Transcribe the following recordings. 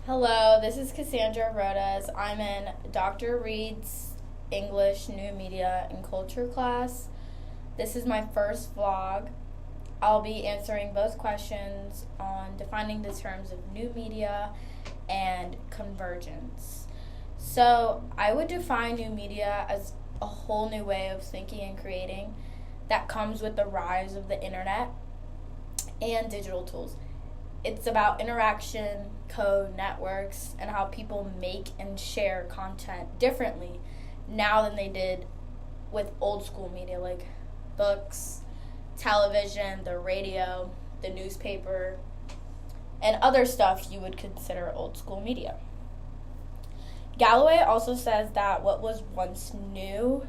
Hello, this is Cassandra Rodas. I'm in Dr. Reed's English, New Media, and Culture class. This is my first vlog. I'll be answering both questions on defining the terms of new media and convergence. So, I would define new media as a whole new way of thinking and creating that comes with the rise of the internet and digital tools. It's about interaction, code, networks, and how people make and share content differently now than they did with old school media like books, television, the radio, the newspaper, and other stuff you would consider old school media. Galloway also says that what was once new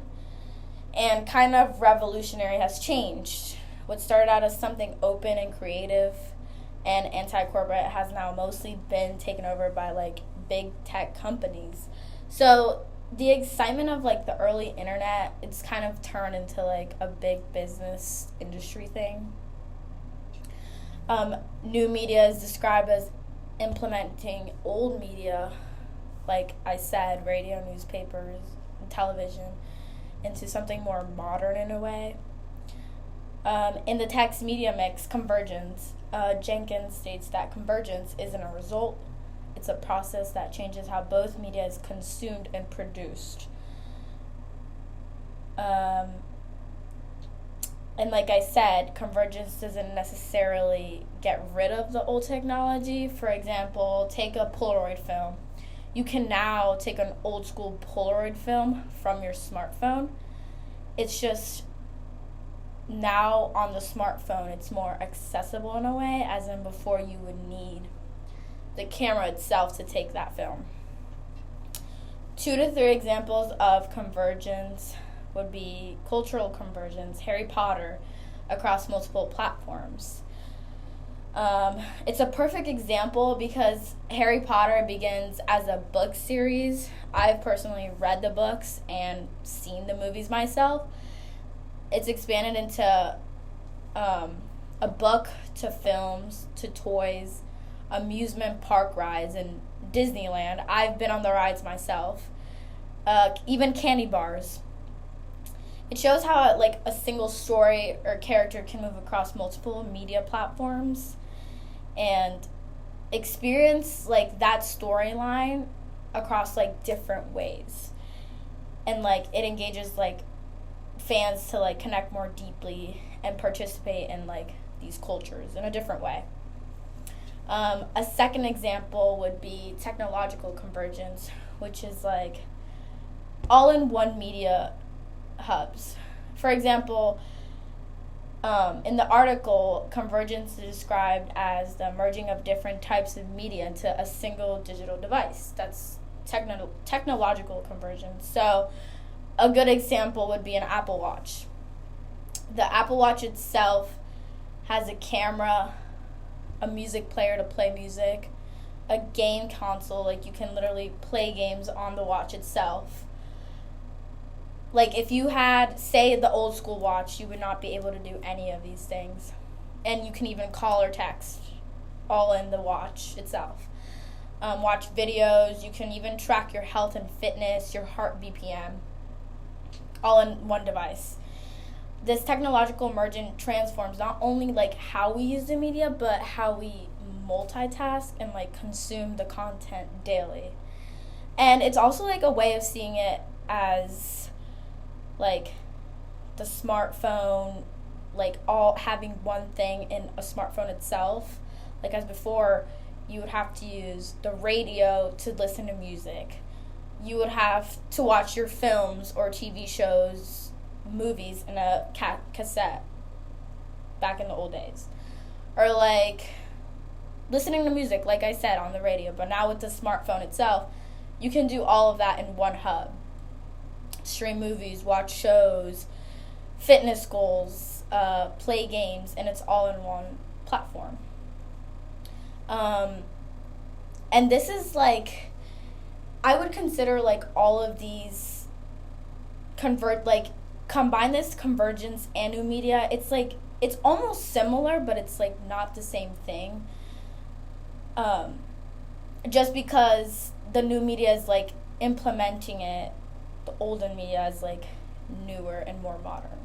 and kind of revolutionary has changed. What started out as something open and creative and anti-corporate has now mostly been taken over by big tech companies. So the excitement of the early internet, it's kind of turned into a big business industry thing. New media is described as implementing old media, like I said, radio, newspapers, and television, into something more modern in a way. In the text media mix, convergence, Jenkins states that convergence isn't a result. It's a process that changes how both media is consumed and produced. And like I said, convergence doesn't necessarily get rid of the old technology. For example, take a Polaroid film. You can now take an old school Polaroid film from your smartphone. It's just now on the smartphone it's more accessible in a way, as in before you would need the camera itself to take that film. 2 to 3 examples of convergence would be cultural convergence, Harry Potter across multiple platforms. It's a perfect example because Harry Potter begins as a book series. I've personally read the books and seen the movies myself. It's expanded into a book, to films, to toys, amusement park rides, and Disneyland. I've been on the rides myself. Even candy bars. It shows how a single story or character can move across multiple media platforms and experience that storyline across different ways. And it engages fans to connect more deeply and participate in these cultures in a different way. A second example would be technological convergence, which is all-in-one media hubs. For example, in the article, convergence is described as the merging of different types of media into a single digital device. That's technological convergence. So a good example would be an Apple Watch. The Apple Watch itself has a camera, a music player to play music, a game console, you can literally play games on the watch itself. If you had, say, the old school watch, you would not be able to do any of these things. And you can even call or text all in the watch itself. Watch videos, you can even track your health and fitness, your heart BPM, all in one device. This technological merging transforms not only how we use the media, but how we multitask and consume the content daily. And it's also a way of seeing it as the smartphone, all having one thing in a smartphone itself. As before, you would have to use the radio to listen to music. You would have to watch your films or TV shows, movies in a cassette back in the old days. Or listening to music, like I said, on the radio. But now with the smartphone itself, you can do all of that in one hub. Stream movies, watch shows, fitness goals, play games, and it's all in one platform. And this is I would consider all of these combine this convergence and new media. It's almost similar, but it's not the same thing. just because the new media is like implementing it, the older media is like newer and more modern.